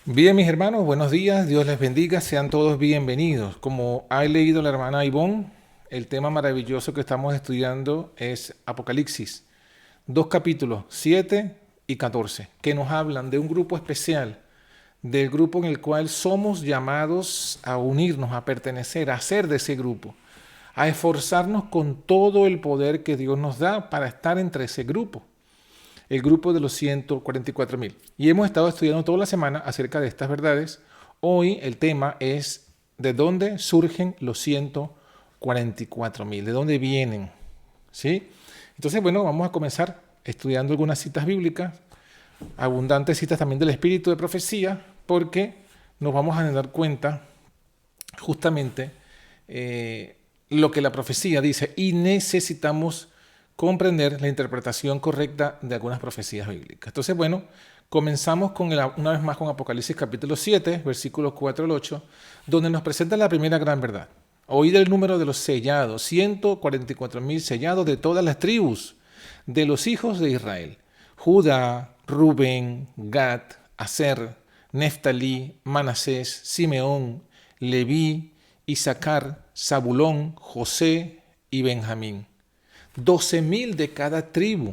Bien, mis hermanos, buenos días, Dios les bendiga, sean todos bienvenidos. Como ha leído la hermana Ivonne, el tema maravilloso que estamos estudiando es Apocalipsis. Dos capítulos, 7 y 14, que nos hablan de un grupo especial, del grupo en el cual somos llamados a unirnos, a pertenecer, a ser de ese grupo, a esforzarnos con todo el poder que Dios nos da para estar entre ese grupo, el grupo de los 144,000. Y hemos estado estudiando toda la semana acerca de estas verdades. Hoy el tema es de dónde surgen los 144,000, de dónde vienen. ¿Sí? Entonces, bueno, vamos a comenzar estudiando algunas citas bíblicas, abundantes citas también del espíritu de profecía, porque nos vamos a dar cuenta justamente lo que la profecía dice y necesitamos comprender la interpretación correcta de algunas profecías bíblicas. Entonces, bueno, comenzamos una vez más con Apocalipsis capítulo 7, versículos 4 al 8, donde nos presenta la primera gran verdad. Oíd el número de los sellados, 144,000 sellados de todas las tribus de los hijos de Israel. Judá, Rubén, Gad, Aser, Neftalí, Manasés, Simeón, Leví, Isaacar, Zabulón, José y Benjamín. 12,000 de cada tribu.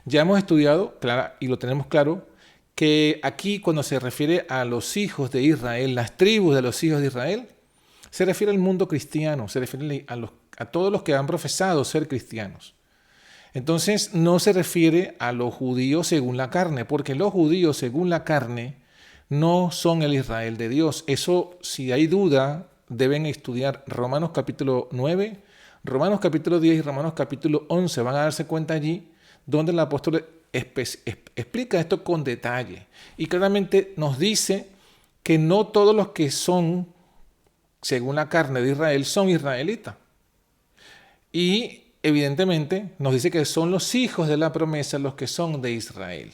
Ya hemos estudiado, y lo tenemos claro, que aquí cuando se refiere a los hijos de Israel, las tribus de los hijos de Israel, se refiere al mundo cristiano, se refiere a todos los que han profesado ser cristianos. Entonces no se refiere a los judíos según la carne, porque los judíos según la carne no son el Israel de Dios. Eso, si hay duda, deben estudiar Romanos capítulo 9, Romanos capítulo 10 y Romanos capítulo 11. Van a darse cuenta allí donde el apóstol explica esto con detalle. Y claramente nos dice que no todos los que son, según la carne de Israel, son israelitas. Y evidentemente nos dice que son los hijos de la promesa los que son de Israel.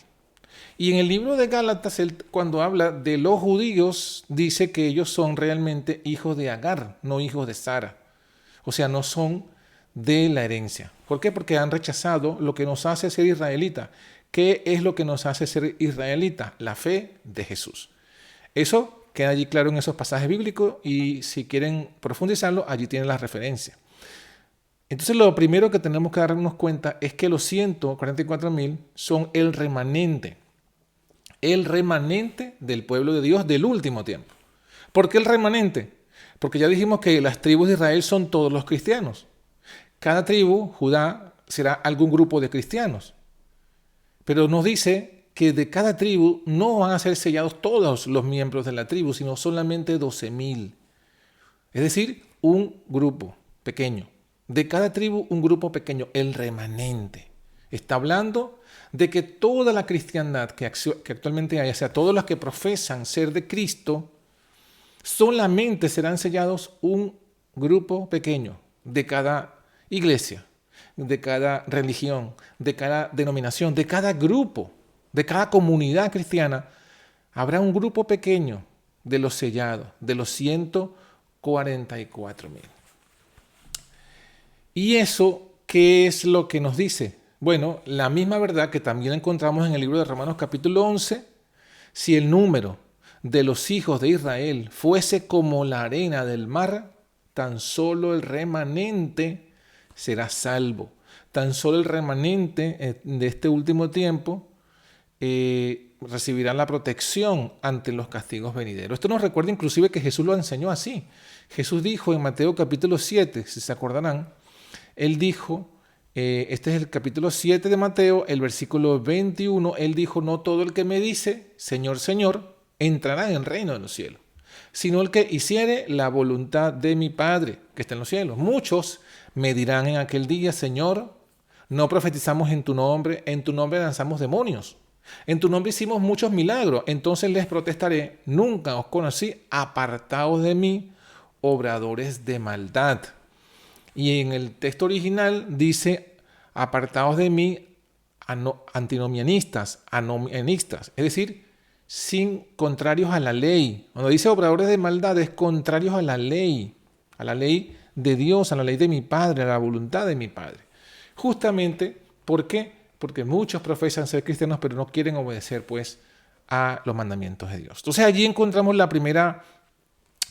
Y en el libro de Gálatas, cuando habla de los judíos, dice que ellos son realmente hijos de Agar, no hijos de Sara. O sea, no son de la herencia. ¿Por qué? Porque han rechazado lo que nos hace ser israelita. ¿Qué es lo que nos hace ser israelita? La fe de Jesús. Eso queda allí claro en esos pasajes bíblicos y si quieren profundizarlo, allí tienen la referencia. Entonces lo primero que tenemos que darnos cuenta es que los 144,000 son el remanente del pueblo de Dios del último tiempo. ¿Por qué el remanente? Porque ya dijimos que las tribus de Israel son todos los cristianos. Cada tribu, Judá, será algún grupo de cristianos. Pero nos dice que de cada tribu no van a ser sellados todos los miembros de la tribu, sino solamente 12,000. Es decir, un grupo pequeño. De cada tribu, un grupo pequeño, el remanente. Está hablando de que toda la cristiandad que actualmente hay, o sea, todos los que profesan ser de Cristo, solamente serán sellados un grupo pequeño de cada iglesia, de cada religión, de cada denominación, de cada grupo, de cada comunidad cristiana. Habrá un grupo pequeño de los sellados, de los 144,000. ¿Y eso qué es lo que nos dice? Bueno, la misma verdad que también encontramos en el libro de Romanos capítulo 11, si el número de los hijos de Israel fuese como la arena del mar, tan solo el remanente será salvo. Tan solo el remanente de este último tiempo recibirá la protección ante los castigos venideros. Esto nos recuerda inclusive que Jesús lo enseñó así. Jesús dijo en Mateo capítulo 7, si se acordarán, él dijo, este es el capítulo 7 de Mateo, el versículo 21, él dijo, no todo el que me dice, Señor, Señor, entrará en el reino de los cielos, sino el que hiciere la voluntad de mi Padre, que está en los cielos. Muchos me dirán en aquel día, Señor, no profetizamos en tu nombre lanzamos demonios, en tu nombre hicimos muchos milagros. Entonces les protestaré, nunca os conocí, apartaos de mí, obradores de maldad. Y en el texto original dice, apartaos de mí, antinomianistas, anomianistas, es decir, contrarios a la ley. Cuando dice obradores de maldad es contrarios a la ley de Dios, a la ley de mi Padre, a la voluntad de mi Padre. Justamente, ¿por qué? Porque muchos profesan ser cristianos, pero no quieren obedecer, pues, a los mandamientos de Dios. Entonces allí encontramos la primera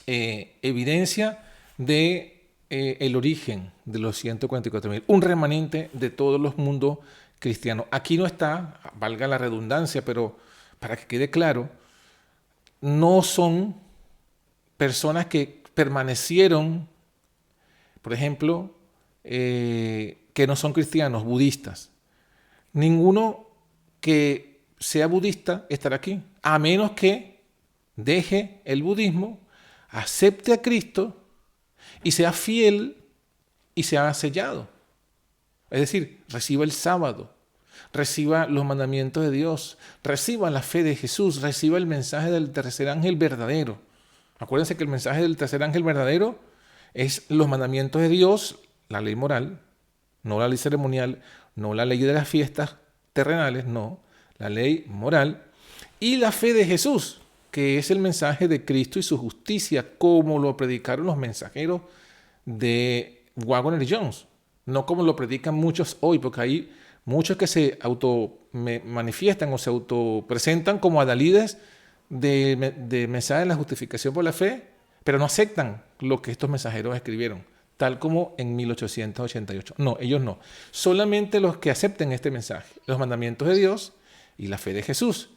evidencia de el origen de los 144.000, un remanente de todos los mundos cristianos. Aquí no está, valga la redundancia, pero para que quede claro, no son personas que permanecieron, por ejemplo, que no son cristianos, budistas. Ninguno que sea budista estará aquí, a menos que deje el budismo, acepte a Cristo y sea fiel y sea sellado. Es decir, reciba el sábado, reciba los mandamientos de Dios, reciba la fe de Jesús, reciba el mensaje del tercer ángel verdadero. Acuérdense que el mensaje del tercer ángel verdadero es los mandamientos de Dios, la ley moral, no la ley ceremonial, no la ley de las fiestas terrenales, no, la ley moral, y la fe de Jesús, que es el mensaje de Cristo y su justicia, como lo predicaron los mensajeros de Waggoner Jones, no como lo predican muchos hoy, porque hay muchos que se manifiestan o se autopresentan como adalides de mensaje de la justificación por la fe, pero no aceptan lo que estos mensajeros escribieron, tal como en 1888. No, ellos no. Solamente los que acepten este mensaje, los mandamientos de Dios y la fe de Jesús.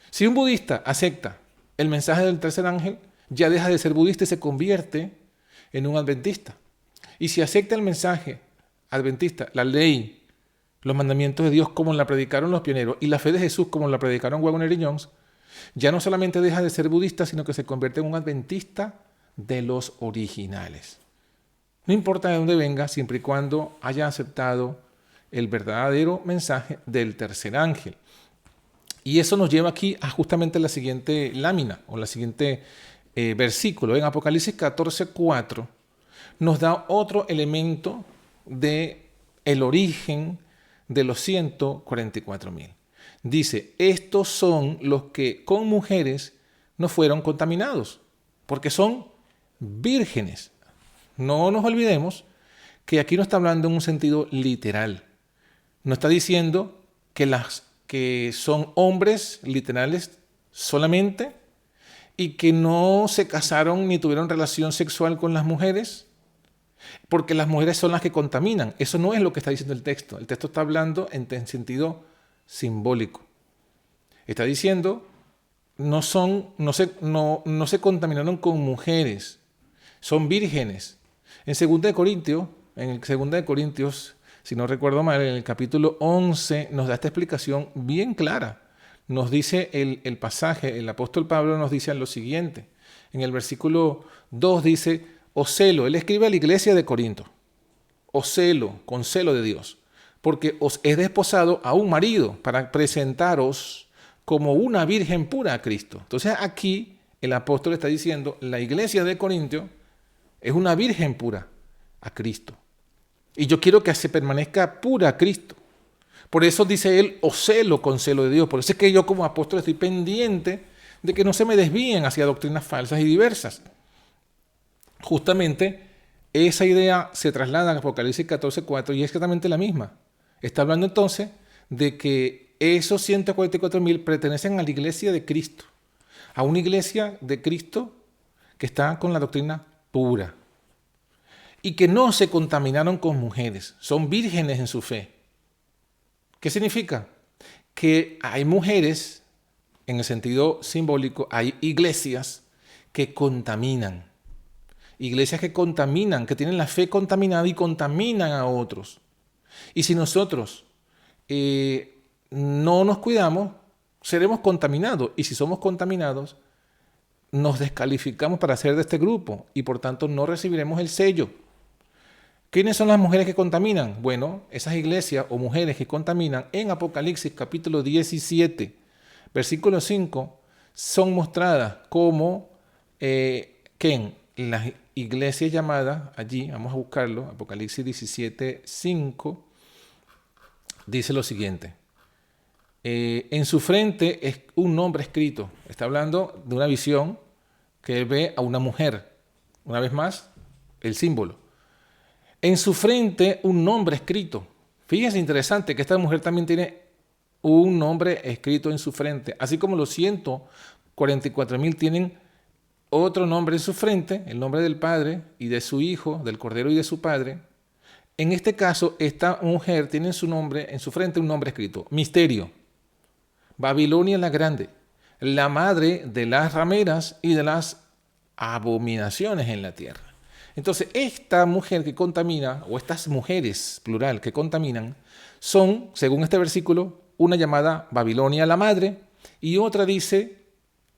Si un budista acepta el mensaje del tercer ángel, ya deja de ser budista y se convierte en un adventista. Y si acepta el mensaje adventista, la ley, los mandamientos de Dios como la predicaron los pioneros y la fe de Jesús como la predicaron Waggoner y Jones, ya no solamente deja de ser budista, sino que se convierte en un adventista de los originales. No importa de dónde venga, siempre y cuando haya aceptado el verdadero mensaje del tercer ángel. Y eso nos lleva aquí a justamente la siguiente lámina o la siguiente versículo. En Apocalipsis 14:4 nos da otro elemento de el origen de los 144.000. Dice, estos son los que con mujeres no fueron contaminados, porque son vírgenes. No nos olvidemos que aquí no está hablando en un sentido literal. No está diciendo que las que son hombres literales solamente y que no se casaron ni tuvieron relación sexual con las mujeres, porque las mujeres son las que contaminan. Eso no es lo que está diciendo el texto. El texto está hablando en sentido simbólico. Está diciendo, no se contaminaron con mujeres, son vírgenes. En el 2 Corintios, si no recuerdo mal, en el capítulo 11 nos da esta explicación bien clara. Nos dice el pasaje, el apóstol Pablo nos dice lo siguiente. En el versículo 2 dice, os celo, él escribe a la iglesia de Corinto, os celo, con celo de Dios, porque os he desposado a un marido para presentaros como una virgen pura a Cristo. Entonces aquí el apóstol está diciendo, la iglesia de Corinto es una virgen pura a Cristo. Y yo quiero que se permanezca pura a Cristo. Por eso dice él, os celo con celo de Dios. Por eso es que yo como apóstol estoy pendiente de que no se me desvíen hacia doctrinas falsas y diversas. Justamente esa idea se traslada en Apocalipsis 14:4 y es exactamente la misma. Está hablando entonces de que esos 144.000 pertenecen a la iglesia de Cristo, a una iglesia de Cristo que está con la doctrina pura y que no se contaminaron con mujeres, son vírgenes en su fe. ¿Qué significa? Que hay mujeres, en el sentido simbólico, hay iglesias que contaminan. Iglesias que contaminan, que tienen la fe contaminada y contaminan a otros. Y si nosotros no nos cuidamos, seremos contaminados. Y si somos contaminados, nos descalificamos para ser de este grupo y por tanto no recibiremos el sello. ¿Quiénes son las mujeres que contaminan? Bueno, esas iglesias o mujeres que contaminan en Apocalipsis capítulo 17, versículo 5, son mostradas como que en las iglesias llamadas, allí, vamos a buscarlo, Apocalipsis 17, 5, dice lo siguiente. En su frente es un nombre escrito. Está hablando de una visión que él ve a una mujer. Una vez más, el símbolo. En su frente un nombre escrito. Fíjense, interesante que esta mujer también tiene un nombre escrito en su frente. Así como los 144,000 tienen otro nombre en su frente, el nombre del Padre y de su Hijo, del Cordero y de su Padre. En este caso, esta mujer tiene en su nombre, en su frente, un nombre escrito: Misterio. Babilonia la Grande, la madre de las rameras y de las abominaciones en la tierra. Entonces, esta mujer que contamina, o estas mujeres, plural, que contaminan, son, según este versículo, una llamada Babilonia la madre y otra dice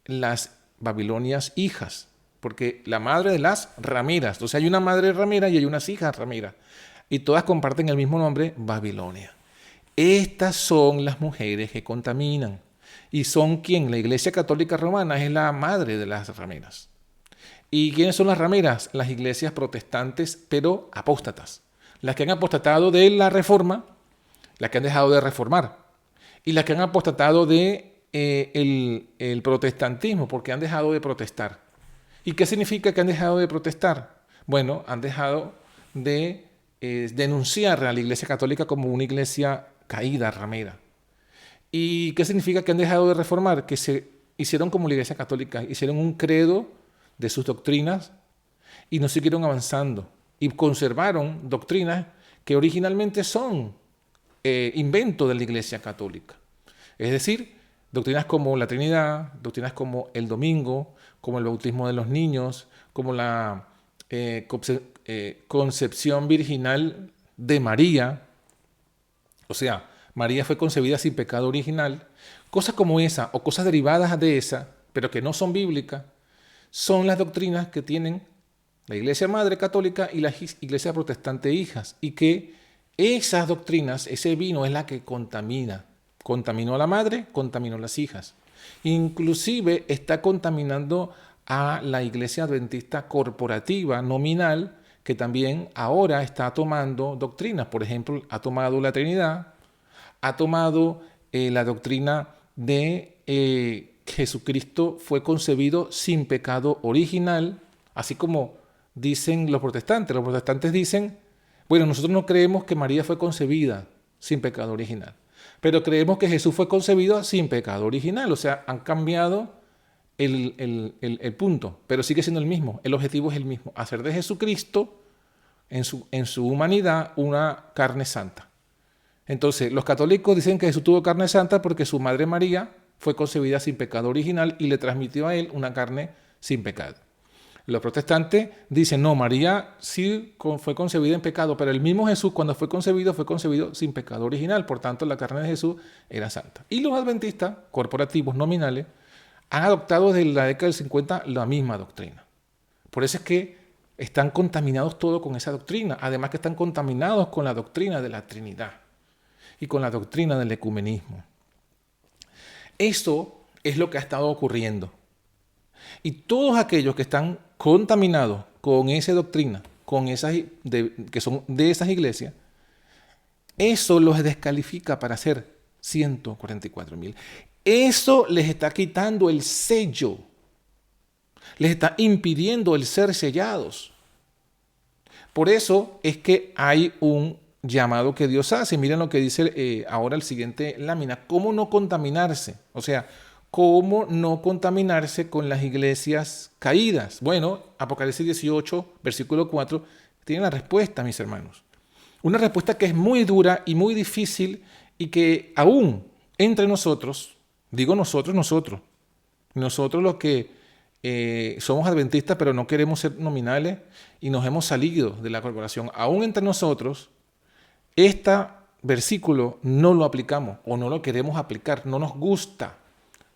las Babilonias hijas, porque la madre de las rameras. Entonces hay una madre ramera y hay unas hijas rameras, y todas comparten el mismo nombre, Babilonia. Estas son las mujeres que contaminan. ¿Y son quién? La Iglesia Católica Romana es la madre de las rameras. ¿Y quiénes son las rameras? Las iglesias protestantes, pero apóstatas. Las que han apostatado de la reforma, las que han dejado de reformar. Y las que han apostatado de el protestantismo, porque han dejado de protestar. ¿Y qué significa que han dejado de protestar? Bueno, han dejado de denunciar a la Iglesia Católica como una iglesia caída, ramera. ¿Y qué significa que han dejado de reformar? Que se hicieron como la Iglesia Católica, hicieron un credo de sus doctrinas y no siguieron avanzando. Y conservaron doctrinas que originalmente son invento de la Iglesia Católica. Es decir, doctrinas como la Trinidad, doctrinas como el domingo, como el bautismo de los niños, como la concepción virginal de María. O sea, María fue concebida sin pecado original. Cosas como esa o cosas derivadas de esa, pero que no son bíblicas, son las doctrinas que tienen la Iglesia Madre Católica y la Iglesia Protestante hijas, y que esas doctrinas, ese vino es la que contamina. Contaminó a la madre, contaminó a las hijas. Inclusive está contaminando a la Iglesia Adventista corporativa, nominal, que también ahora está tomando doctrinas. Por ejemplo, ha tomado la Trinidad, ha tomado la doctrina de Jesucristo fue concebido sin pecado original, así como dicen los protestantes. Los protestantes dicen, bueno, nosotros no creemos que María fue concebida sin pecado original, pero creemos que Jesús fue concebido sin pecado original. O sea, han cambiado el punto, pero sigue siendo el mismo. El objetivo es el mismo: hacer de Jesucristo en su humanidad una carne santa. Entonces, los católicos dicen que Jesús tuvo carne santa porque su madre María fue concebida sin pecado original y le transmitió a él una carne sin pecado. Los protestantes dicen, no, María sí fue concebida en pecado, pero el mismo Jesús cuando fue concebido sin pecado original, por tanto la carne de Jesús era santa. Y los adventistas, corporativos, nominales, han adoptado desde la década del 50 la misma doctrina. Por eso es que están contaminados todos con esa doctrina, además que están contaminados con la doctrina de la Trinidad y con la doctrina del ecumenismo. Eso es lo que ha estado ocurriendo. Y todos aquellos que están contaminados con esa doctrina, con esas que son de esas iglesias, eso los descalifica para ser 144,000. Eso les está quitando el sello, les está impidiendo el ser sellados. Por eso es que hay un llamado que Dios hace. Miren lo que dice ahora el siguiente lámina: ¿cómo no contaminarse? O sea, ¿cómo no contaminarse con las iglesias caídas? Bueno, Apocalipsis 18, versículo 4, tiene la respuesta, mis hermanos. Una respuesta que es muy dura y muy difícil, y que aún entre nosotros, digo nosotros los que somos adventistas pero no queremos ser nominales y nos hemos salido de la corporación, aún entre nosotros, este versículo no lo aplicamos o no lo queremos aplicar, no nos gusta.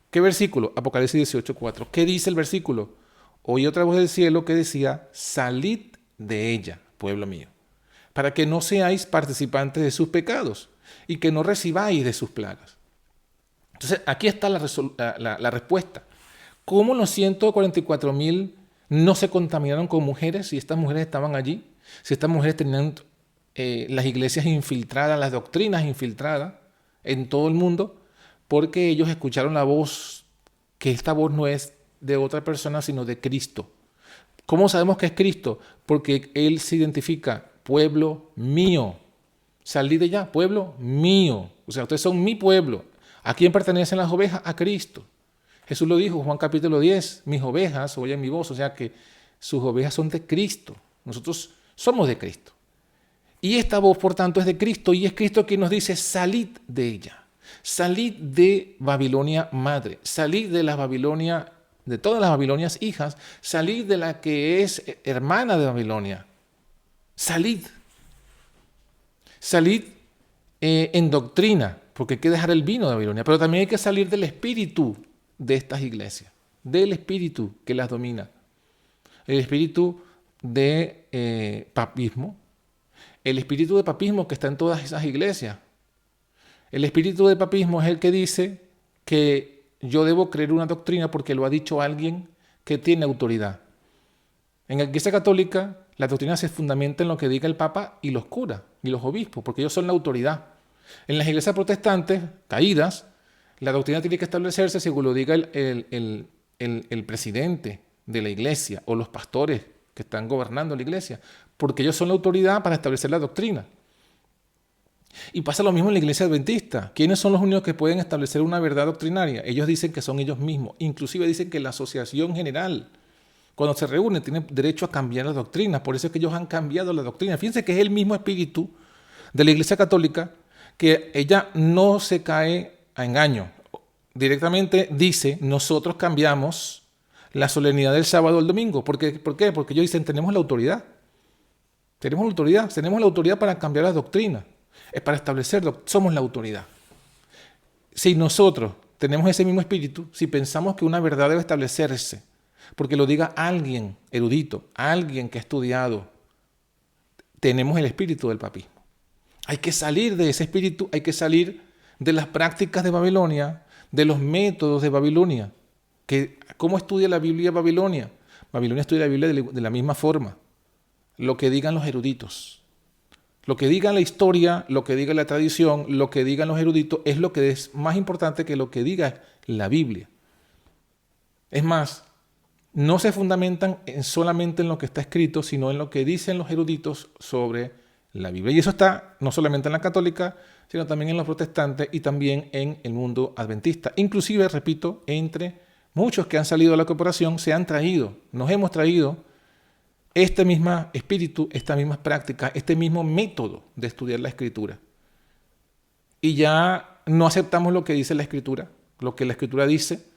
¿Qué versículo? Apocalipsis 18:4. ¿Qué dice el versículo? Oí otra voz del cielo que decía: salid de ella, pueblo mío, para que no seáis participantes de sus pecados y que no recibáis de sus plagas. Entonces, aquí está la respuesta. ¿Cómo los 144,000 no se contaminaron con mujeres si estas mujeres estaban allí? Si estas mujeres tenían las iglesias infiltradas, las doctrinas infiltradas en todo el mundo, porque ellos escucharon la voz, que esta voz no es de otra persona, sino de Cristo. ¿Cómo sabemos que es Cristo? Porque Él se identifica: pueblo mío. Salí de allá, pueblo mío. O sea, ustedes son mi pueblo. ¿A quién pertenecen las ovejas? A Cristo. Jesús lo dijo, Juan capítulo 10, mis ovejas oyen mi voz, o sea que sus ovejas son de Cristo. Nosotros somos de Cristo. Y esta voz, por tanto, es de Cristo, y es Cristo quien nos dice, salid de ella. Salid de Babilonia madre, salid de la Babilonia, de todas las Babilonias hijas, salid de la que es hermana de Babilonia. Salid. Salid en doctrina, porque hay que dejar el vino de Babilonia, pero también hay que salir del espíritu de estas iglesias, del espíritu que las domina, el espíritu de papismo, el espíritu de papismo que está en todas esas iglesias. El espíritu de papismo es el que dice que yo debo creer una doctrina porque lo ha dicho alguien que tiene autoridad. En la Iglesia Católica, la doctrina se fundamenta en lo que diga el Papa y los curas y los obispos, porque ellos son la autoridad. En las iglesias protestantes caídas, la doctrina tiene que establecerse según lo diga el presidente de la iglesia o los pastores que están gobernando la iglesia, porque ellos son la autoridad para establecer la doctrina. Y pasa lo mismo en la iglesia adventista. ¿Quiénes son los únicos que pueden establecer una verdad doctrinaria? Ellos dicen que son ellos mismos. Inclusive dicen que la asociación general, cuando se reúne, tiene derecho a cambiar la doctrina. Por eso es que ellos han cambiado la doctrina. Fíjense que es el mismo espíritu de la iglesia católica, que ella no se cae a engaño. Directamente dice, nosotros cambiamos la solemnidad del sábado al domingo. ¿Por qué? Porque ellos dicen, tenemos la autoridad. Tenemos la autoridad para cambiar la doctrina. Es para establecerlo, somos la autoridad. Si nosotros tenemos ese mismo espíritu, si pensamos que una verdad debe establecerse, porque lo diga alguien erudito, alguien que ha estudiado, tenemos el espíritu del papismo. Hay que salir de ese espíritu, hay que salir de las prácticas de Babilonia, de los métodos de Babilonia. ¿Cómo estudia la Biblia Babilonia? Babilonia estudia la Biblia de la misma forma. Lo que digan los eruditos. Lo que diga la historia, lo que diga la tradición, lo que digan los eruditos, es lo que es más importante que lo que diga la Biblia. Es más, no se fundamentan solamente en lo que está escrito, sino en lo que dicen los eruditos sobre la Biblia. Y eso está no solamente en la católica, sino también en los protestantes y también en el mundo adventista. Inclusive, repito, entre muchos que han salido de la corporación nos hemos traído este mismo espíritu, estas mismas prácticas, este mismo método de estudiar la Escritura. Y ya no aceptamos lo que dice la Escritura, lo que la Escritura dice.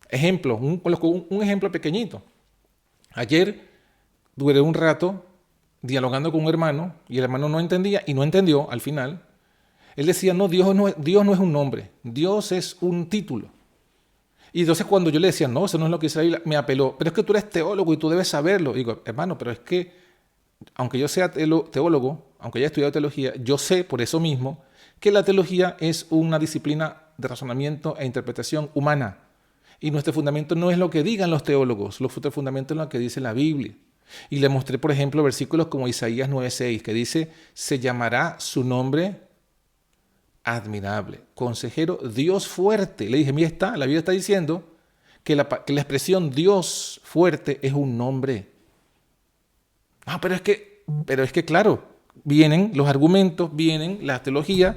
Ejemplo, un ejemplo pequeñito. Ayer duré un rato dialogando con un hermano y el hermano no entendía y no entendió al final. Él decía, no, Dios no es un nombre, Dios es un título. Y entonces cuando yo le decía, no, eso no es lo que dice la Biblia, me apeló, pero es que tú eres teólogo y tú debes saberlo. Y digo, hermano, pero es que, aunque yo sea teólogo, aunque haya estudiado teología, yo sé por eso mismo que la teología es una disciplina de razonamiento e interpretación humana. Y nuestro fundamento no es lo que digan los teólogos, nuestro fundamento es lo que dice la Biblia. Y le mostré, por ejemplo, versículos como Isaías 9:6, que dice, se llamará su nombre admirable, consejero, Dios fuerte. Le dije, mira, la Biblia está diciendo que la expresión Dios fuerte es un nombre. Ah, pero es que claro, vienen los argumentos, vienen la teología,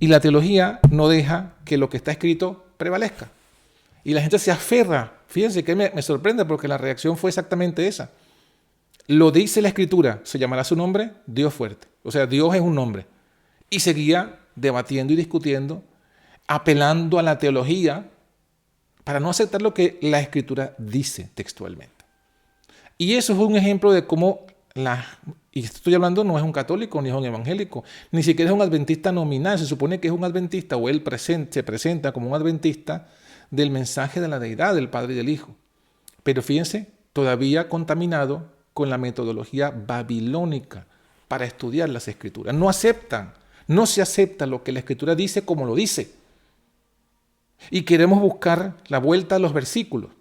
y la teología no deja que lo que está escrito prevalezca. Y la gente se aferra. Fíjense que me sorprende porque la reacción fue exactamente esa. Lo dice la Escritura, se llamará su nombre Dios fuerte. O sea, Dios es un nombre. Y seguía debatiendo y discutiendo, apelando a la teología para no aceptar lo que la Escritura dice textualmente. Y eso es un ejemplo de cómo y estoy hablando, no es un católico ni es un evangélico, ni siquiera es un adventista nominal, se supone que es un adventista o él se presenta como un adventista del mensaje de la deidad del Padre y del Hijo. Pero fíjense, todavía contaminado con la metodología babilónica para estudiar las Escrituras. No se acepta lo que la Escritura dice como lo dice. Y queremos buscar la vuelta a los versículos.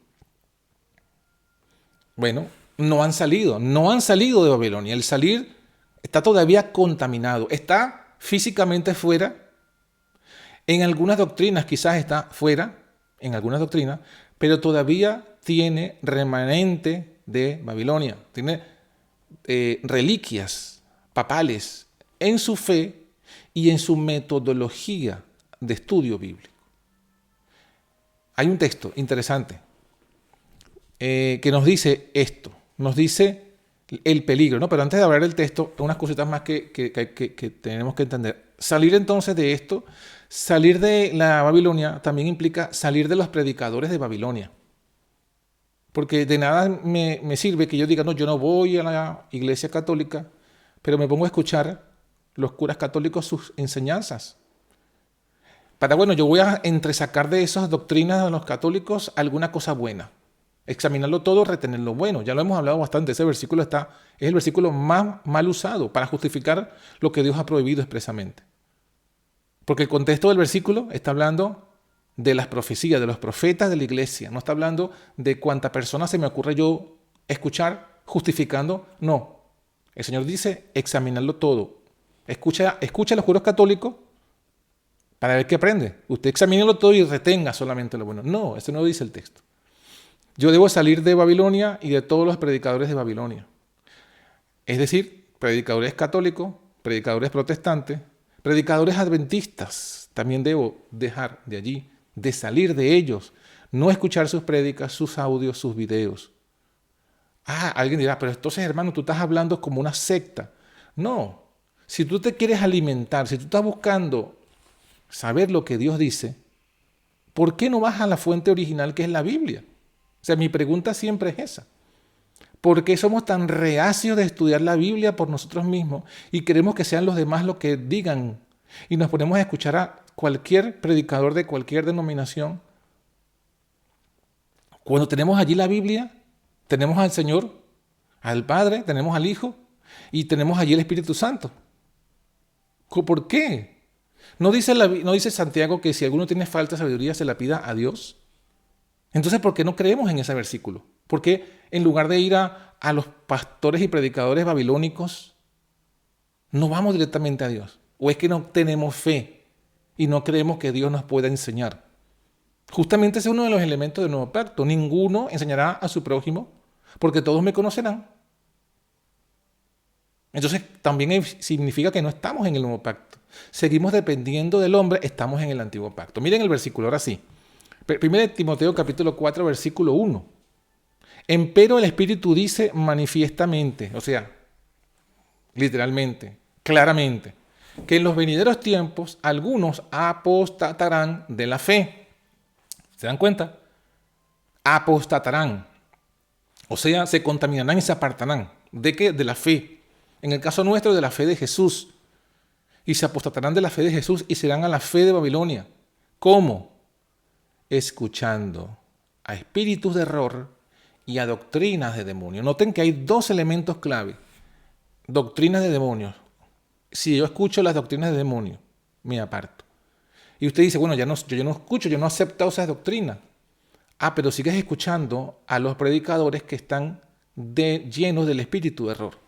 Bueno, no han salido de Babilonia. El salir está todavía contaminado, está físicamente fuera. En algunas doctrinas quizás está fuera, pero todavía tiene remanente de Babilonia. Tiene reliquias papales en su fe y en su metodología de estudio bíblico. hay un texto interesante que nos dice esto, nos dice el peligro, ¿no? Pero antes de hablar del texto, unas cositas más que tenemos que entender. Salir entonces de esto, salir de la Babilonia, también implica salir de los predicadores de Babilonia. Porque de nada me sirve que yo diga, no, yo no voy a la iglesia católica, pero me pongo a escuchar los curas católicos sus enseñanzas. Bueno, yo voy a entresacar de esas doctrinas de los católicos alguna cosa buena. Examinarlo todo, retener lo bueno. Ya lo hemos hablado bastante. Ese versículo es el versículo más mal usado para justificar lo que Dios ha prohibido expresamente. Porque el contexto del versículo está hablando de las profecías, de los profetas de la iglesia. No está hablando de cuánta persona se me ocurre yo escuchar justificando. No. El Señor dice examinarlo todo. Escucha los juros católicos para ver qué aprende. Usted examínelo todo y retenga solamente lo bueno. No, eso no dice el texto. Yo debo salir de Babilonia y de todos los predicadores de Babilonia. Es decir, predicadores católicos, predicadores protestantes, predicadores adventistas. También debo dejar de allí, de salir de ellos, no escuchar sus prédicas, sus audios, sus videos. Alguien dirá, pero entonces, hermano, tú estás hablando como una secta. No, si tú te quieres alimentar, si tú estás buscando saber lo que Dios dice, ¿por qué no vas a la fuente original que es la Biblia? O sea, mi pregunta siempre es esa. ¿Por qué somos tan reacios de estudiar la Biblia por nosotros mismos y queremos que sean los demás los que digan? Y nos ponemos a escuchar a cualquier predicador de cualquier denominación. Cuando tenemos allí la Biblia, tenemos al Señor, al Padre, tenemos al Hijo y tenemos allí el Espíritu Santo. ¿Por qué? ¿No dice Santiago que si alguno tiene falta de sabiduría se la pida a Dios? Entonces, ¿por qué no creemos en ese versículo? ¿Por qué en lugar de ir a los pastores y predicadores babilónicos, no vamos directamente a Dios? ¿O es que no tenemos fe y no creemos que Dios nos pueda enseñar? Justamente ese es uno de los elementos del nuevo pacto. Ninguno enseñará a su prójimo porque todos me conocerán. Entonces, también significa que no estamos en el nuevo pacto. Seguimos dependiendo del hombre, estamos en el antiguo pacto. Miren el versículo, ahora sí. 1 Timoteo capítulo 4, versículo 1. Empero el Espíritu dice manifiestamente, o sea, literalmente, claramente, que en los venideros tiempos algunos apostatarán de la fe. ¿Se dan cuenta? Apostatarán. O sea, se contaminarán y se apartarán. ¿De qué? De la fe. En el caso nuestro, de la fe de Jesús. Y se apostatarán de la fe de Jesús y serán a la fe de Babilonia. ¿Cómo? Escuchando a espíritus de error y a doctrinas de demonios. Noten que hay dos elementos clave. Doctrinas de demonios. Si yo escucho las doctrinas de demonios, me aparto. Y usted dice, bueno, yo no escucho, yo no acepto esas doctrinas. Pero sigues escuchando a los predicadores que están llenos del espíritu de error.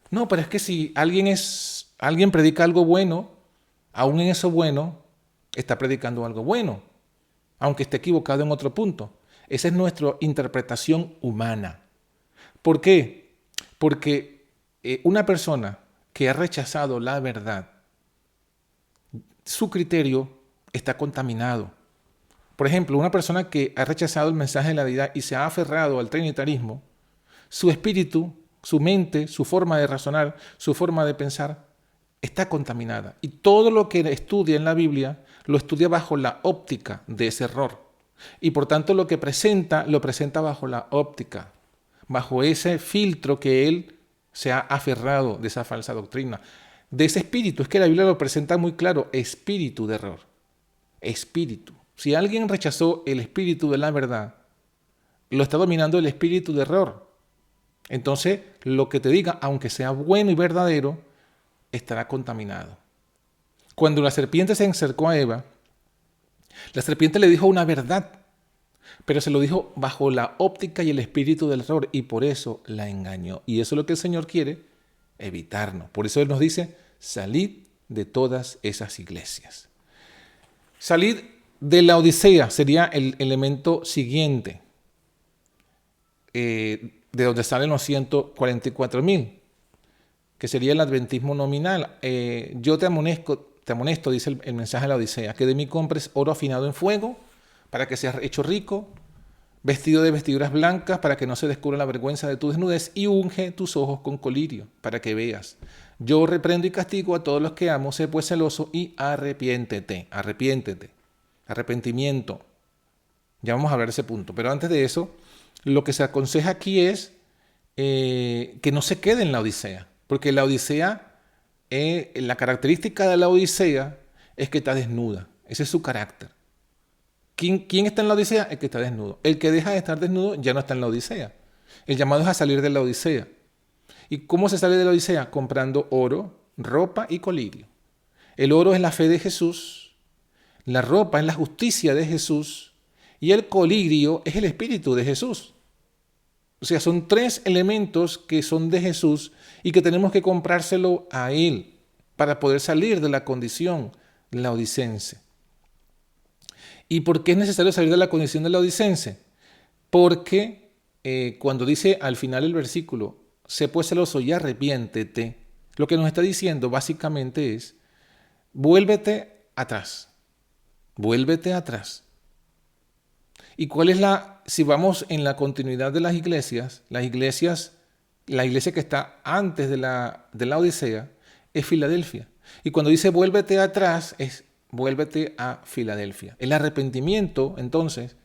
No, pero es que si alguien predica algo bueno, aún en eso bueno, está predicando algo bueno, aunque esté equivocado en otro punto. Esa es nuestra interpretación humana. ¿Por qué? Porque una persona que ha rechazado la verdad, su criterio está contaminado. Por ejemplo, una persona que ha rechazado el mensaje de la deidad y se ha aferrado al trinitarismo, su espíritu, su mente, su forma de razonar, su forma de pensar, está contaminada. Y todo lo que estudia en la Biblia lo estudia bajo la óptica de ese error. Y por tanto lo que presenta, lo presenta bajo la óptica, bajo ese filtro que él se ha aferrado de esa falsa doctrina. De ese espíritu, es que la Biblia lo presenta muy claro, espíritu de error. Espíritu. Si alguien rechazó el espíritu de la verdad, lo está dominando el espíritu de error. Entonces, lo que te diga, aunque sea bueno y verdadero, estará contaminado. Cuando la serpiente se acercó a Eva, la serpiente le dijo una verdad, pero se lo dijo bajo la óptica y el espíritu del error, y por eso la engañó. Y eso es lo que el Señor quiere evitarnos. Por eso Él nos dice, salid de todas esas iglesias. Salid de la Odisea sería el elemento siguiente, de donde salen los 144,000, que sería el adventismo nominal. Yo te amonesto, dice el mensaje de la Odisea, que de mí compres oro afinado en fuego, para que seas hecho rico, vestido de vestiduras blancas para que no se descubra la vergüenza de tu desnudez, y unge tus ojos con colirio para que veas. Yo reprendo y castigo a todos los que amo, sé pues celoso y arrepiéntete. Arrepentimiento. Ya vamos a hablar de ese punto. Pero antes de eso, lo que se aconseja aquí es que no se quede en la Odisea. Porque la Odisea, la característica de la Odisea es que está desnuda. Ese es su carácter. ¿Quién está en la Odisea? El que está desnudo. El que deja de estar desnudo ya no está en la Odisea. El llamado es a salir de la Odisea. ¿Y cómo se sale de la Odisea? Comprando oro, ropa y colirio. El oro es la fe de Jesús, la ropa es la justicia de Jesús y el colirio es el espíritu de Jesús. O sea, son tres elementos que son de Jesús y que tenemos que comprárselo a Él para poder salir de la condición laodicense. ¿Y por qué es necesario salir de la condición de laodicense? Porque cuando dice al final del versículo, sé pues celoso y arrepiéntete, lo que nos está diciendo básicamente es, vuélvete atrás. Vuélvete atrás. ¿Y cuál es si vamos en la continuidad de la iglesia que está antes de la Odisea es Filadelfia. Y cuando dice vuélvete atrás, es vuélvete a Filadelfia. El arrepentimiento, entonces,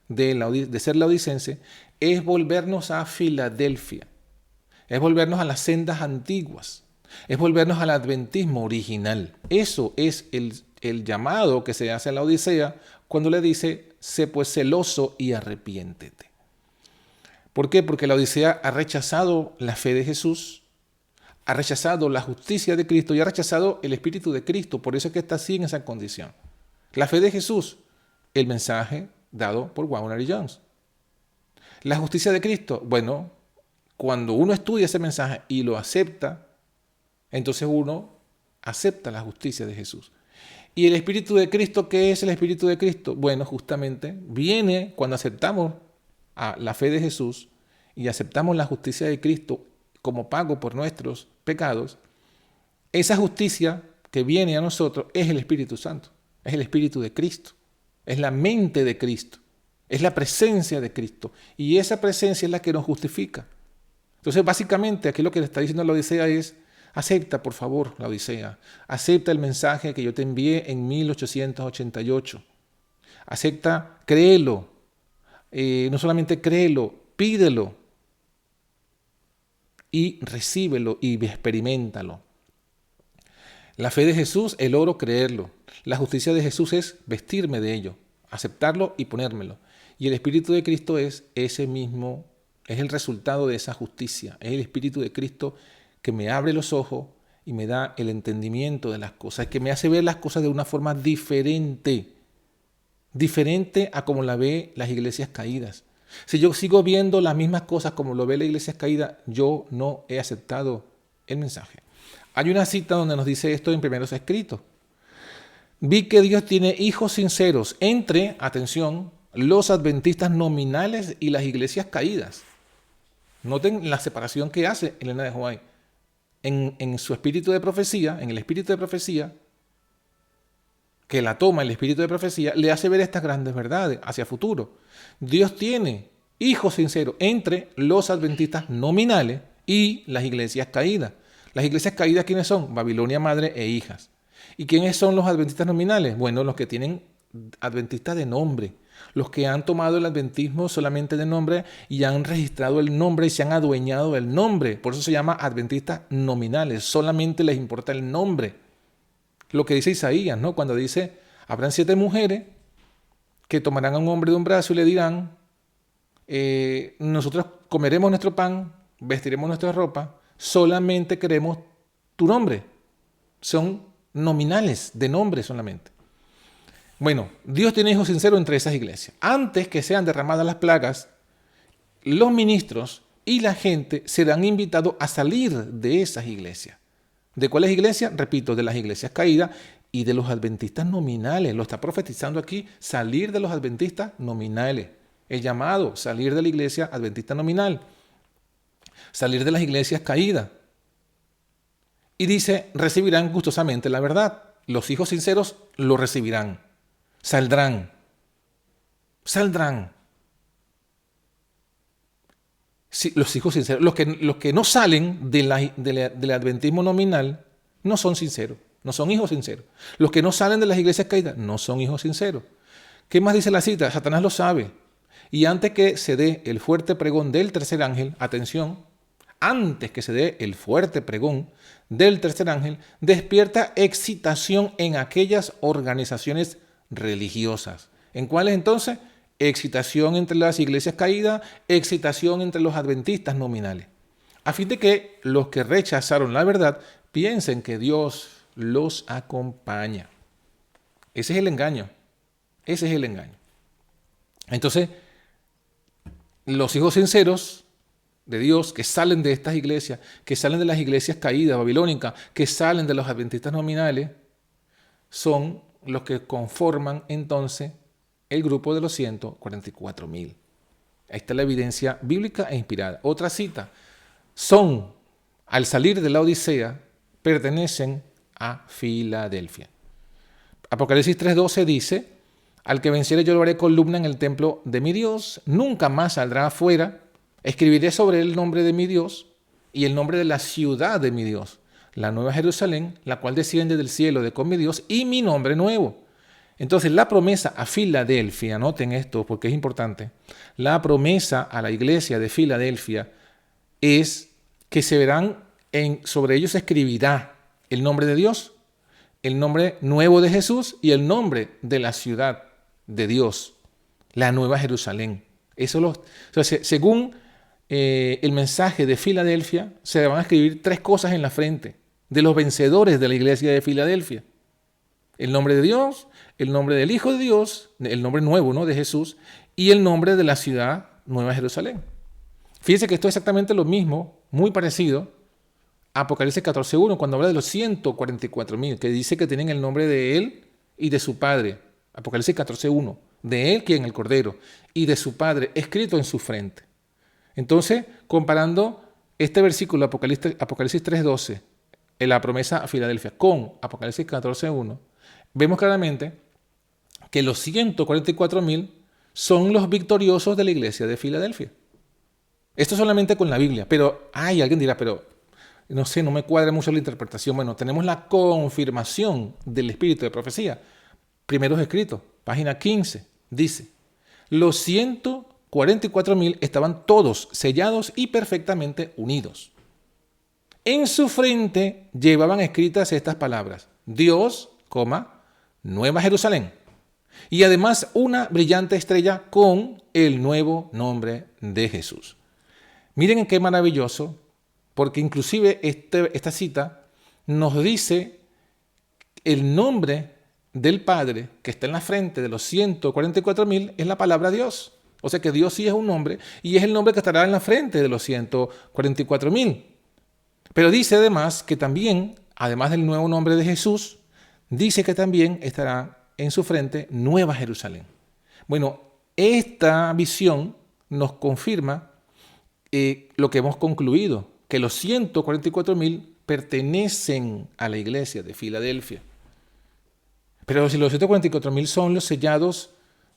de ser laodicense, es volvernos a Filadelfia. Es volvernos a las sendas antiguas. Es volvernos al adventismo original. Eso es el llamado que se hace a la Odisea cuando le dice, sé pues celoso y arrepiéntete. ¿Por qué? Porque la Odisea ha rechazado la fe de Jesús, ha rechazado la justicia de Cristo y ha rechazado el Espíritu de Cristo. Por eso es que está así en esa condición. La fe de Jesús, el mensaje dado por Warner y Jones. La justicia de Cristo, bueno, cuando uno estudia ese mensaje y lo acepta, entonces uno acepta la justicia de Jesús. ¿Y el Espíritu de Cristo qué es el Espíritu de Cristo? Bueno, justamente viene cuando aceptamos a la fe de Jesús y aceptamos la justicia de Cristo como pago por nuestros pecados. Esa justicia que viene a nosotros es el Espíritu Santo, es el Espíritu de Cristo, es la mente de Cristo, es la presencia de Cristo. Y esa presencia es la que nos justifica. Entonces, básicamente, aquí lo que le está diciendo la Odisea es, acepta, por favor, la Odisea. Acepta el mensaje que yo te envié en 1888. Acepta, créelo. No solamente créelo, pídelo. Y recíbelo y experiméntalo. La fe de Jesús, el oro, creerlo. La justicia de Jesús es vestirme de ello, aceptarlo y ponérmelo. Y el Espíritu de Cristo es ese mismo, es el resultado de esa justicia. Es el Espíritu de Cristo que me abre los ojos y me da el entendimiento de las cosas, que me hace ver las cosas de una forma diferente a como la ve las iglesias caídas. Si yo sigo viendo las mismas cosas como lo ve la iglesia caída, yo no he aceptado el mensaje. Hay una cita donde nos dice esto en Primeros Escritos. Vi que Dios tiene hijos sinceros entre, atención, los adventistas nominales y las iglesias caídas. Noten la separación que hace Elena de White. En su espíritu de profecía, en el espíritu de profecía, que la toma el espíritu de profecía, le hace ver estas grandes verdades hacia futuro. Dios tiene hijos sinceros entre los adventistas nominales y las iglesias caídas. Las iglesias caídas, ¿quiénes son? Babilonia madre e hijas. ¿Y quiénes son los adventistas nominales? Bueno, los que tienen adventistas de nombre, los que han tomado el adventismo solamente de nombre y han registrado el nombre y se han adueñado del nombre. Por eso se llama adventistas nominales, solamente les importa el nombre. Lo que dice Isaías, ¿no? Cuando dice, habrán 7 mujeres que tomarán a un hombre de un brazo y le dirán, nosotros comeremos nuestro pan, vestiremos nuestra ropa, solamente queremos tu nombre. Son nominales, de nombre solamente. Bueno, Dios tiene hijos sinceros entre esas iglesias. Antes que sean derramadas las plagas, los ministros y la gente serán invitados a salir de esas iglesias. ¿De cuáles iglesias? Repito, de las iglesias caídas y de los adventistas nominales. Lo está profetizando aquí, salir de los adventistas nominales. El llamado, salir de la iglesia adventista nominal. Salir de las iglesias caídas. Y dice, recibirán gustosamente la verdad. Los hijos sinceros lo recibirán. Saldrán. saldrán. Sí, los hijos sinceros. Los que no salen del adventismo nominal no son sinceros, no son hijos sinceros. Los que no salen de las iglesias caídas no son hijos sinceros. ¿Qué más dice la cita? Satanás lo sabe. Y antes que se dé el fuerte pregón del tercer ángel, atención, antes que se dé el fuerte pregón del tercer ángel, despierta excitación en aquellas organizaciones religiosas. ¿En cuáles entonces? Excitación entre las iglesias caídas, excitación entre los adventistas nominales, a fin de que los que rechazaron la verdad piensen que Dios los acompaña. Ese es el engaño. Ese es el engaño. Entonces, los hijos sinceros de Dios que salen de estas iglesias, que salen de las iglesias caídas babilónicas, que salen de los adventistas nominales, son los que conforman entonces el grupo de los 144.000. Ahí está la evidencia bíblica e inspirada. Otra cita. Son, al salir de la Odisea, pertenecen a Filadelfia. Apocalipsis 3:12 dice: al que venciere yo lo haré columna en el templo de mi Dios, nunca más saldrá afuera, escribiré sobre él el nombre de mi Dios y el nombre de la ciudad de mi Dios, la nueva Jerusalén, la cual desciende del cielo de con mi Dios, y mi nombre nuevo. Entonces la promesa a Filadelfia, noten esto porque es importante, la promesa a la iglesia de Filadelfia es que se verán, sobre ellos se escribirá el nombre de Dios, el nombre nuevo de Jesús y el nombre de la ciudad de Dios, la nueva Jerusalén. Según el mensaje de Filadelfia, se van a escribir 3 cosas en la frente de los vencedores de la iglesia de Filadelfia: el nombre de Dios, el nombre del Hijo de Dios, el nombre nuevo, ¿no?, de Jesús, y el nombre de la ciudad Nueva Jerusalén. Fíjense que esto es exactamente lo mismo, muy parecido a Apocalipsis 14:1, cuando habla de los 144.000, que dice que tienen el nombre de él y de su padre. Apocalipsis 14:1, de él, quien el Cordero, y de su padre, escrito en su frente. Entonces, comparando este versículo, Apocalipsis 3:12, en la promesa a Filadelfia, con Apocalipsis 14:1, vemos claramente que los 144.000 son los victoriosos de la iglesia de Filadelfia. Esto solamente con la Biblia, pero alguien dirá, pero no sé, no me cuadra mucho la interpretación. Bueno, tenemos la confirmación del espíritu de profecía. Primeros escritos, página 15, dice: los 144.000 estaban todos sellados y perfectamente unidos. En su frente llevaban escritas estas palabras: Dios, Nueva Jerusalén. Y además una brillante estrella con el nuevo nombre de Jesús. Miren qué maravilloso, porque inclusive esta cita nos dice el nombre del Padre que está en la frente de los 144.000 es la palabra Dios. O sea que Dios sí es un nombre y es el nombre que estará en la frente de los 144.000. Pero dice además que también, además del nuevo nombre de Jesús, dice que también estará en su frente Nueva Jerusalén. Bueno, esta visión nos confirma lo que hemos concluido, que los 144.000 pertenecen a la iglesia de Filadelfia. Pero si los 144.000 son los sellados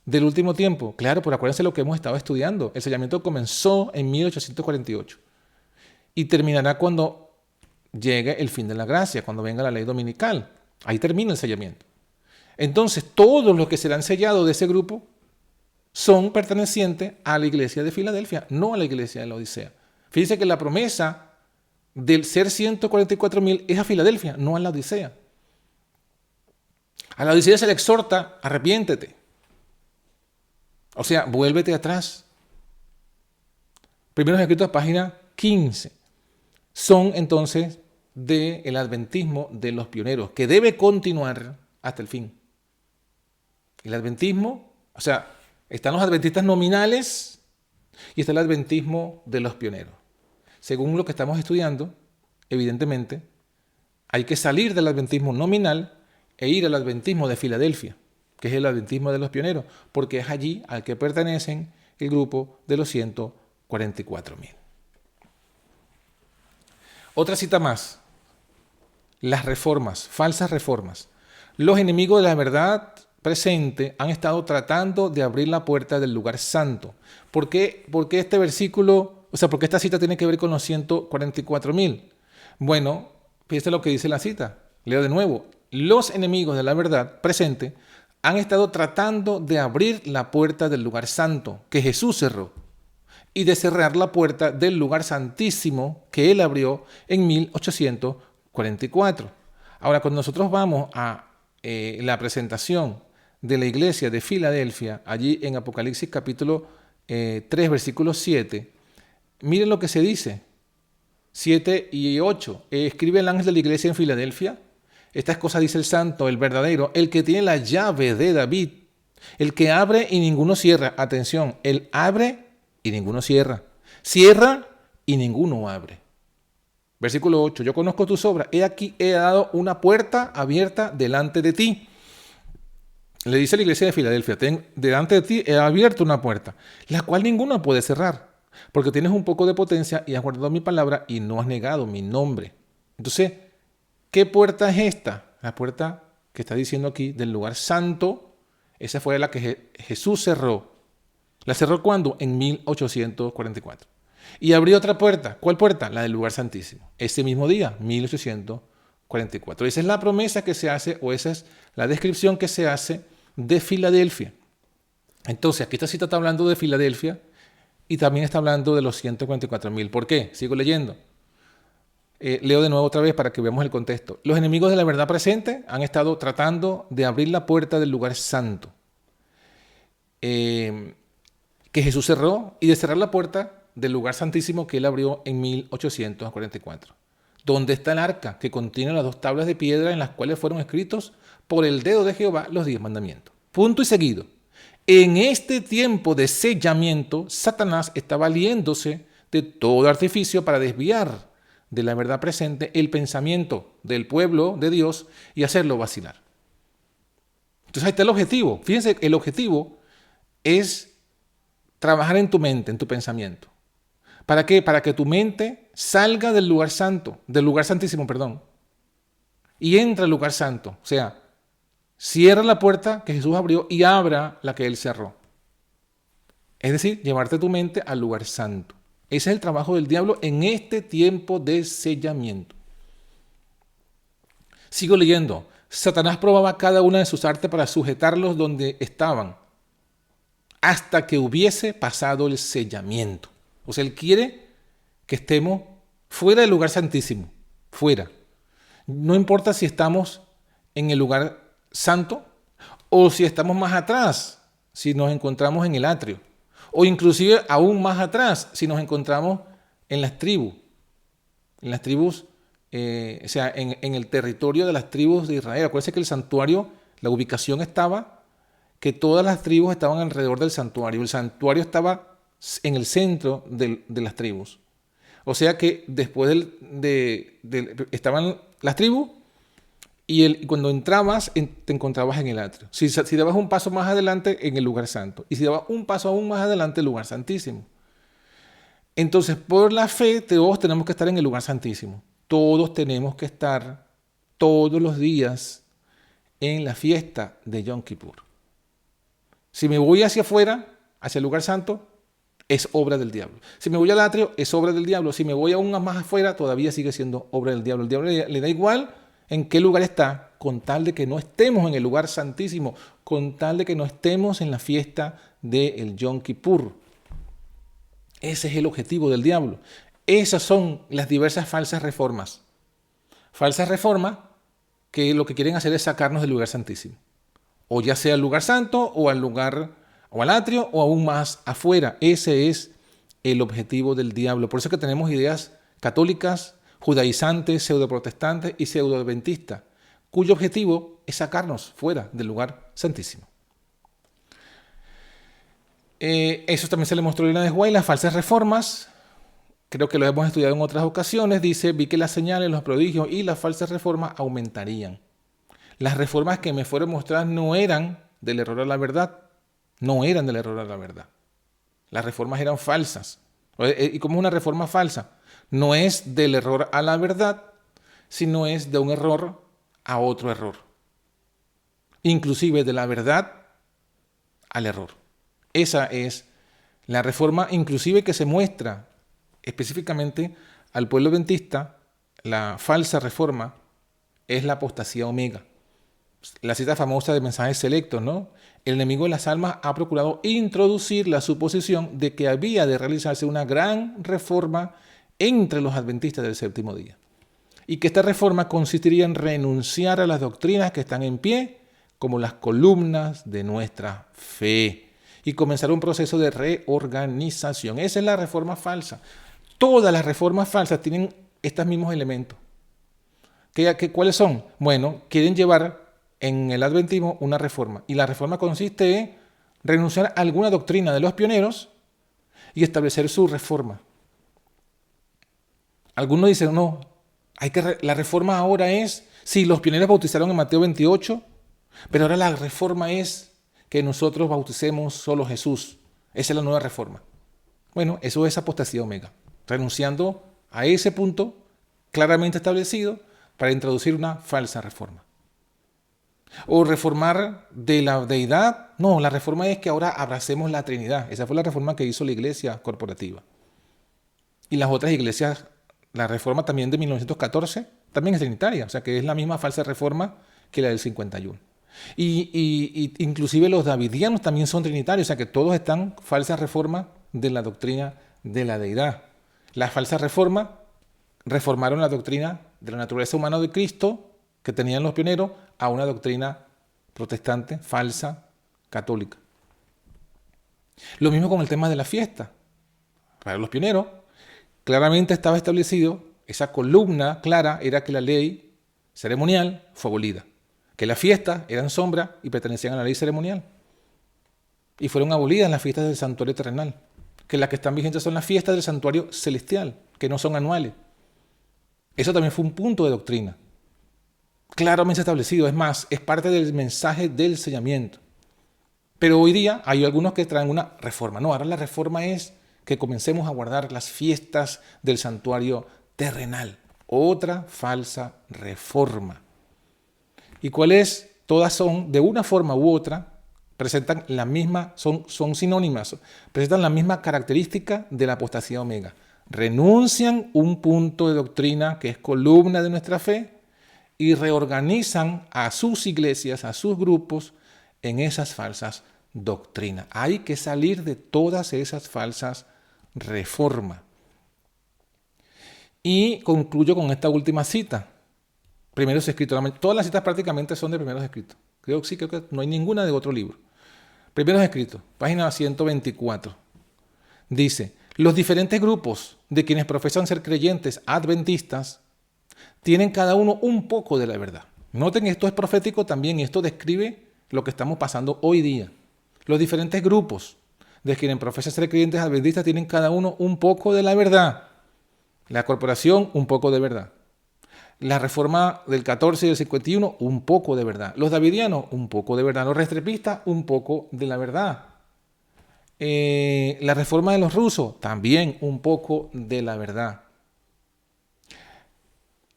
del último tiempo, claro, pero acuérdense lo que hemos estado estudiando. El sellamiento comenzó en 1848 y terminará cuando llegue el fin de la gracia, cuando venga la ley dominical. Ahí termina el sellamiento. Entonces, todos los que serán sellados de ese grupo son pertenecientes a la iglesia de Filadelfia, no a la iglesia de la Odisea. Fíjense que la promesa del ser 144.000 es a Filadelfia, no a la Odisea. A la Odisea se le exhorta: arrepiéntete. O sea, vuélvete atrás. Primeros escritos, página 15. Son entonces del adventismo de los pioneros, que debe continuar hasta el fin. El adventismo, o sea, están los adventistas nominales y está el adventismo de los pioneros. Según lo que estamos estudiando, evidentemente, hay que salir del adventismo nominal e ir al adventismo de Filadelfia, que es el adventismo de los pioneros, porque es allí al que pertenecen el grupo de los 144.000. Otra cita más: las reformas, falsas reformas. Los enemigos de la verdad presente han estado tratando de abrir la puerta del lugar santo. ¿Por qué este versículo, por qué esta cita tiene que ver con los 144,000? Bueno, fíjate lo que dice la cita. Leo de nuevo. Los enemigos de la verdad presente han estado tratando de abrir la puerta del lugar santo que Jesús cerró y de cerrar la puerta del lugar santísimo que Él abrió en 1844. Ahora, cuando nosotros vamos a la presentación de la iglesia de Filadelfia, allí en Apocalipsis capítulo 3, versículo 7, miren lo que se dice, 7 y 8. Escribe el ángel de la iglesia en Filadelfia: estas cosas dice el santo, el verdadero, el que tiene la llave de David, el que abre y ninguno cierra. Atención, él abre y ninguno cierra. Cierra y ninguno abre. Versículo 8. Yo conozco tus obras. He aquí, he dado una puerta abierta delante de ti. Le dice a la iglesia de Filadelfia: delante de ti he abierto una puerta, la cual ninguno puede cerrar, porque tienes un poco de potencia y has guardado mi palabra y no has negado mi nombre. Entonces, ¿qué puerta es esta? La puerta que está diciendo aquí del lugar santo. Esa fue la que Jesús cerró. ¿La cerró cuándo? En 1844. Y abrió otra puerta. ¿Cuál puerta? La del lugar santísimo. Ese mismo día, 1844. Esa es la promesa que se hace, o esa es la descripción que se hace de Filadelfia. Entonces, aquí esta cita está hablando de Filadelfia y también está hablando de los 144,000. ¿Por qué? Sigo leyendo. Leo de nuevo otra vez para que veamos el contexto. Los enemigos de la verdad presente han estado tratando de abrir la puerta del lugar santo que Jesús cerró, y de cerrar la puerta del lugar santísimo que Él abrió en 1844. ¿Dónde está el arca que contiene las 2 tablas de piedra en las cuales fueron escritos por el dedo de Jehová los 10 mandamientos? Punto y seguido. En este tiempo de sellamiento, Satanás está valiéndose de todo artificio para desviar de la verdad presente el pensamiento del pueblo de Dios y hacerlo vacilar. Entonces ahí está el objetivo. Fíjense, el objetivo es trabajar en tu mente, en tu pensamiento. ¿Para qué? Para que tu mente salga del lugar santo, del lugar santísimo, y entre al lugar santo. O sea, cierra la puerta que Jesús abrió y abra la que Él cerró. Es decir, llevarte tu mente al lugar santo. Ese es el trabajo del diablo en este tiempo de sellamiento. Sigo leyendo. Satanás probaba cada una de sus artes para sujetarlos donde estaban, hasta que hubiese pasado el sellamiento. O sea, él quiere que estemos fuera del lugar santísimo, fuera. No importa si estamos en el lugar santo o si estamos más atrás, si nos encontramos en el atrio, o inclusive aún más atrás, si nos encontramos en las tribus, en el territorio de las tribus de Israel. Acuérdense que el santuario, la ubicación estaba, que todas las tribus estaban alrededor del santuario. El santuario estaba en el centro de las tribus. O sea que después estaban las tribus y cuando entrabas te encontrabas en el atrio. Si dabas un paso más adelante, en el lugar santo. Y si dabas un paso aún más adelante, el lugar santísimo. Entonces, por la fe, todos tenemos que estar en el lugar santísimo. Todos tenemos que estar todos los días en la fiesta de Yom Kippur. Si me voy hacia afuera, hacia el lugar santo, es obra del diablo. Si me voy al atrio, es obra del diablo. Si me voy aún más afuera, todavía sigue siendo obra del diablo. El diablo le da igual en qué lugar está, con tal de que no estemos en el lugar santísimo, con tal de que no estemos en la fiesta del Yom Kippur. Ese es el objetivo del diablo. Esas son las diversas falsas reformas. Falsas reformas que lo que quieren hacer es sacarnos del lugar santísimo. O ya sea al lugar santo, o al atrio, o aún más afuera. Ese es el objetivo del diablo. Por eso es que tenemos ideas católicas, judaizantes, pseudoprotestantes y pseudoadventistas, cuyo objetivo es sacarnos fuera del lugar santísimo. Eso también se le mostró a Elena de White, las falsas reformas. Creo que lo hemos estudiado en otras ocasiones. Dice: vi que las señales, los prodigios y las falsas reformas aumentarían. Las reformas que me fueron mostradas no eran del error a la verdad. No eran del error a la verdad. Las reformas eran falsas. ¿Y cómo es una reforma falsa? No es del error a la verdad, sino es de un error a otro error. inclusive de la verdad al error. Esa es la reforma, inclusive que se muestra específicamente al pueblo adventista. La falsa reforma es la apostasía omega. La cita famosa de Mensajes Selectos, ¿no? El enemigo de las almas ha procurado introducir la suposición de que había de realizarse una gran reforma entre los adventistas del séptimo día, y que esta reforma consistiría en renunciar a las doctrinas que están en pie como las columnas de nuestra fe y comenzar un proceso de reorganización. Esa es la reforma falsa. Todas las reformas falsas tienen estos mismos elementos. ¿Cuáles son? Bueno, quieren llevar en el adventismo una reforma, y la reforma consiste en renunciar a alguna doctrina de los pioneros y establecer su reforma. Algunos dicen, no, la reforma ahora es, sí, los pioneros bautizaron en Mateo 28, pero ahora la reforma es que nosotros bauticemos solo Jesús. Esa es la nueva reforma. Bueno, eso es apostasía omega, renunciando a ese punto claramente establecido para introducir una falsa reforma. O reformar de la deidad. No, la reforma es que ahora abracemos la Trinidad. Esa fue la reforma que hizo la iglesia corporativa. Y las otras iglesias, la reforma también de 1914, también es trinitaria. O sea que es la misma falsa reforma que la del 51. Y inclusive los davidianos también son trinitarios. O sea que todos están falsas reformas de la doctrina de la deidad. La falsa reforma reformaron la doctrina de la naturaleza humana de Cristo que tenían los pioneros a una doctrina protestante, falsa, católica. Lo mismo con el tema de la fiesta. Para los pioneros, claramente estaba establecido, esa columna clara era que la ley ceremonial fue abolida, que las fiestas eran sombra y pertenecían a la ley ceremonial. Y fueron abolidas las fiestas del santuario terrenal, que las que están vigentes son las fiestas del santuario celestial, que no son anuales. Eso también fue un punto de doctrina, claramente establecido. Es más, es parte del mensaje del sellamiento. Pero hoy día hay algunos que traen una reforma. No, ahora la reforma es que comencemos a guardar las fiestas del santuario terrenal. Otra falsa reforma. ¿Y cuál es? Todas son, de una forma u otra, presentan la misma, son sinónimas, presentan la misma característica de la apostasía omega. Renuncian un punto de doctrina que es columna de nuestra fe y reorganizan a sus iglesias, a sus grupos, en esas falsas doctrinas. Hay que salir de todas esas falsas reformas. Y concluyo con esta última cita. Primeros Escritos. Todas las citas prácticamente son de Primeros Escritos. Creo que no hay ninguna de otro libro. Primeros Escritos, página 124. Dice, los diferentes grupos de quienes profesan ser creyentes adventistas tienen cada uno un poco de la verdad. Noten, esto es profético también y esto describe lo que estamos pasando hoy día. Los diferentes grupos de quienes profesan ser creyentes adventistas tienen cada uno un poco de la verdad. La corporación, un poco de verdad. La reforma del 14 y del 51, un poco de verdad. Los davidianos, un poco de verdad. Los restrepistas, un poco de la verdad. La reforma de los rusos, también un poco de la verdad.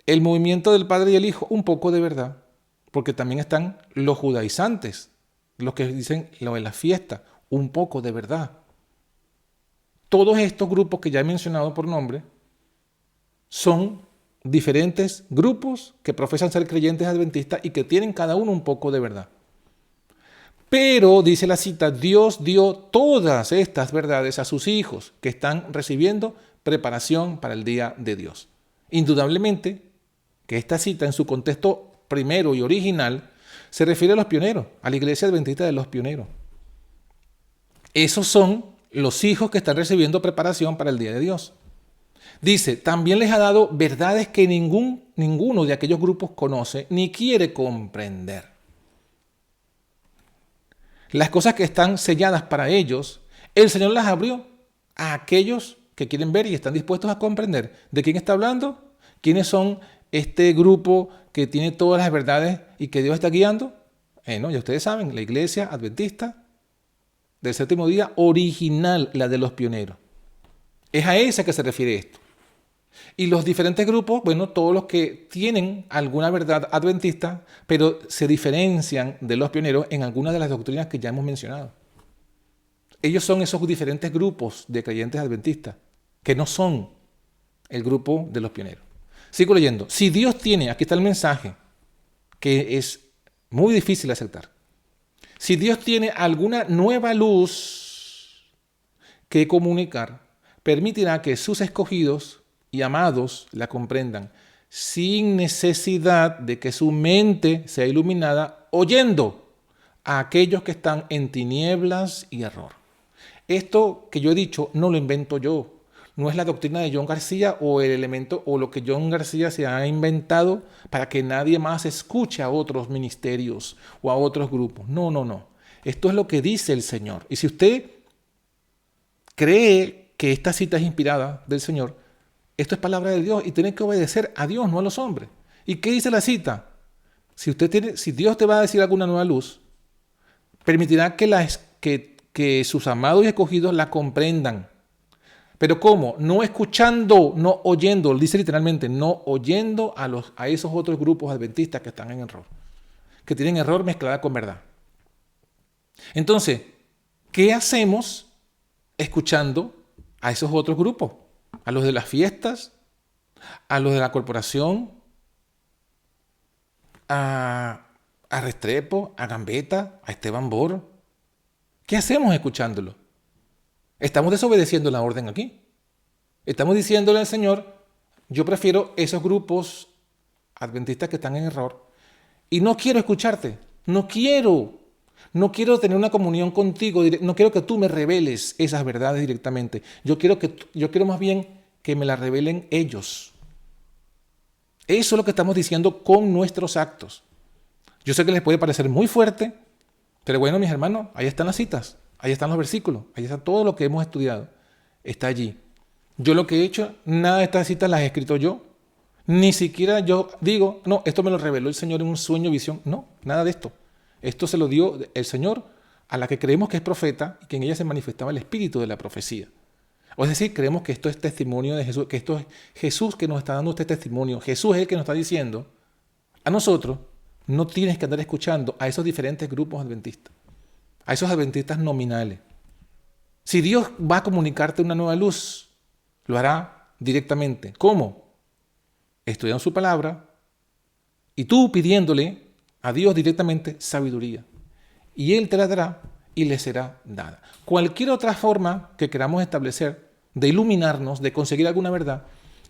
El movimiento del Padre y el Hijo, un poco de verdad. Porque también están los judaizantes, los que dicen lo de la fiesta, un poco de verdad. Todos estos grupos que ya he mencionado por nombre son diferentes grupos que profesan ser creyentes adventistas y que tienen cada uno un poco de verdad. Pero, dice la cita, Dios dio todas estas verdades a sus hijos que están recibiendo preparación para el día de Dios. Indudablemente que esta cita en su contexto primero y original se refiere a los pioneros, a la iglesia adventista de los pioneros. Esos son los hijos que están recibiendo preparación para el día de Dios. Dice, también les ha dado verdades que ninguno de aquellos grupos conoce ni quiere comprender. Las cosas que están selladas para ellos, el Señor las abrió a aquellos que quieren ver y están dispuestos a comprender. ¿De quién está hablando? ¿Quiénes son este grupo que tiene todas las verdades y que Dios está guiando? Ya ustedes saben, la iglesia adventista del séptimo día original, la de los pioneros. Es a esa que se refiere esto. Y los diferentes grupos, bueno, todos los que tienen alguna verdad adventista, pero se diferencian de los pioneros en algunas de las doctrinas que ya hemos mencionado. Ellos son esos diferentes grupos de creyentes adventistas, que no son el grupo de los pioneros. Sigo leyendo. Si Dios tiene, aquí está el mensaje, que es muy difícil de aceptar. Si Dios tiene alguna nueva luz que comunicar, permitirá que sus escogidos y amados la comprendan, sin necesidad de que su mente sea iluminada, oyendo a aquellos que están en tinieblas y error. Esto que yo he dicho no lo invento yo. No es la doctrina de John García o el elemento o lo que John García se ha inventado para que nadie más escuche a otros ministerios o a otros grupos. No, no, no. Esto es lo que dice el Señor. Y si usted cree que esta cita es inspirada del Señor, esto es palabra de Dios y tiene que obedecer a Dios, no a los hombres. ¿Y qué dice la cita? Si Dios te va a decir alguna nueva luz, permitirá que sus amados y escogidos la comprendan. Pero ¿cómo? No escuchando, no oyendo, dice literalmente, no oyendo a esos otros grupos adventistas que están en error, que tienen error mezclada con verdad. Entonces, ¿qué hacemos escuchando a esos otros grupos? A los de las fiestas, a los de la corporación, a Restrepo, a Gambetta, a Esteban Bor. ¿Qué hacemos escuchándolo? Estamos desobedeciendo la orden aquí. Estamos diciéndole al Señor, yo prefiero esos grupos adventistas que están en error y no quiero escucharte, no quiero tener una comunión contigo, no quiero que tú me reveles esas verdades directamente. Yo quiero más bien que me las revelen ellos. Eso es lo que estamos diciendo con nuestros actos. Yo sé que les puede parecer muy fuerte, pero bueno, mis hermanos, ahí están las citas, ahí están los versículos, ahí está todo lo que hemos estudiado, está allí. Yo lo que he hecho, nada de estas citas las he escrito yo, ni siquiera yo digo, no, esto me lo reveló el Señor en un sueño, visión, no, nada de esto. Esto se lo dio el Señor a la que creemos que es profeta y que en ella se manifestaba el espíritu de la profecía. O es decir, creemos que esto es testimonio de Jesús, que esto es Jesús que nos está dando este testimonio. Jesús es el que nos está diciendo a nosotros, no tienes que andar escuchando a esos diferentes grupos adventistas, a esos adventistas nominales. Si Dios va a comunicarte una nueva luz, lo hará directamente. ¿Cómo? Estudiando su palabra y tú pidiéndole a Dios directamente sabiduría. Y Él te la dará y le será dada. Cualquier otra forma que queramos establecer de iluminarnos, de conseguir alguna verdad,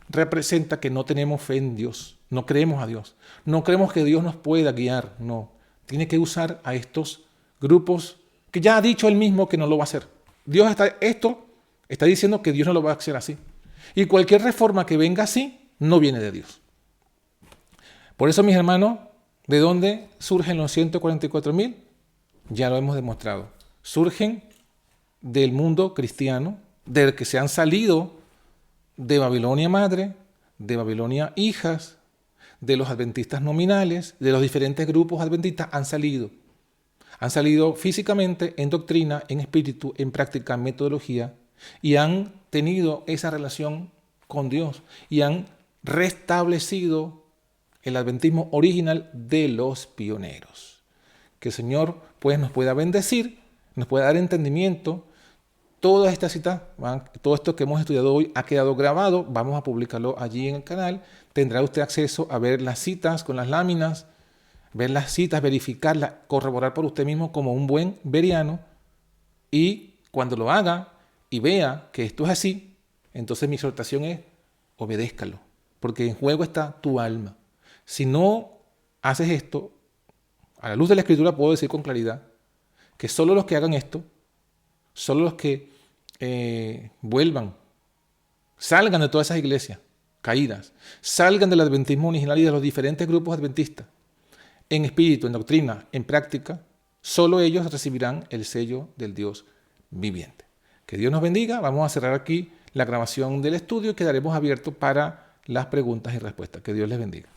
representa que no tenemos fe en Dios, no creemos a Dios, no creemos que Dios nos pueda guiar, no. Tiene que usar a estos grupos que ya ha dicho Él mismo que no lo va a hacer. Dios está diciendo que Dios no lo va a hacer así. Y cualquier reforma que venga así, no viene de Dios. Por eso, mis hermanos, ¿de dónde surgen los 144.000? Ya lo hemos demostrado. Surgen del mundo cristiano, del que se han salido de Babilonia madre, de Babilonia hijas, de los adventistas nominales, de los diferentes grupos adventistas han salido. Han salido físicamente, en doctrina, en espíritu, en práctica, en metodología, y han tenido esa relación con Dios y han restablecido el adventismo original de los pioneros. Que el Señor pues nos pueda bendecir, nos pueda dar entendimiento. Todas estas citas, todo esto que hemos estudiado hoy ha quedado grabado, vamos a publicarlo allí en el canal. Tendrá usted acceso a ver las citas con las láminas, ver las citas, verificarlas, corroborar por usted mismo como un buen veriano. Y cuando lo haga y vea que esto es así, entonces mi exhortación es, obedézcalo, porque en juego está tu alma. Si no haces esto, a la luz de la Escritura puedo decir con claridad que solo los que hagan esto, solo los que salgan de todas esas iglesias caídas, salgan del adventismo original y de los diferentes grupos adventistas, en espíritu, en doctrina, en práctica, solo ellos recibirán el sello del Dios viviente. Que Dios nos bendiga. Vamos a cerrar aquí la grabación del estudio y quedaremos abiertos para las preguntas y respuestas. Que Dios les bendiga.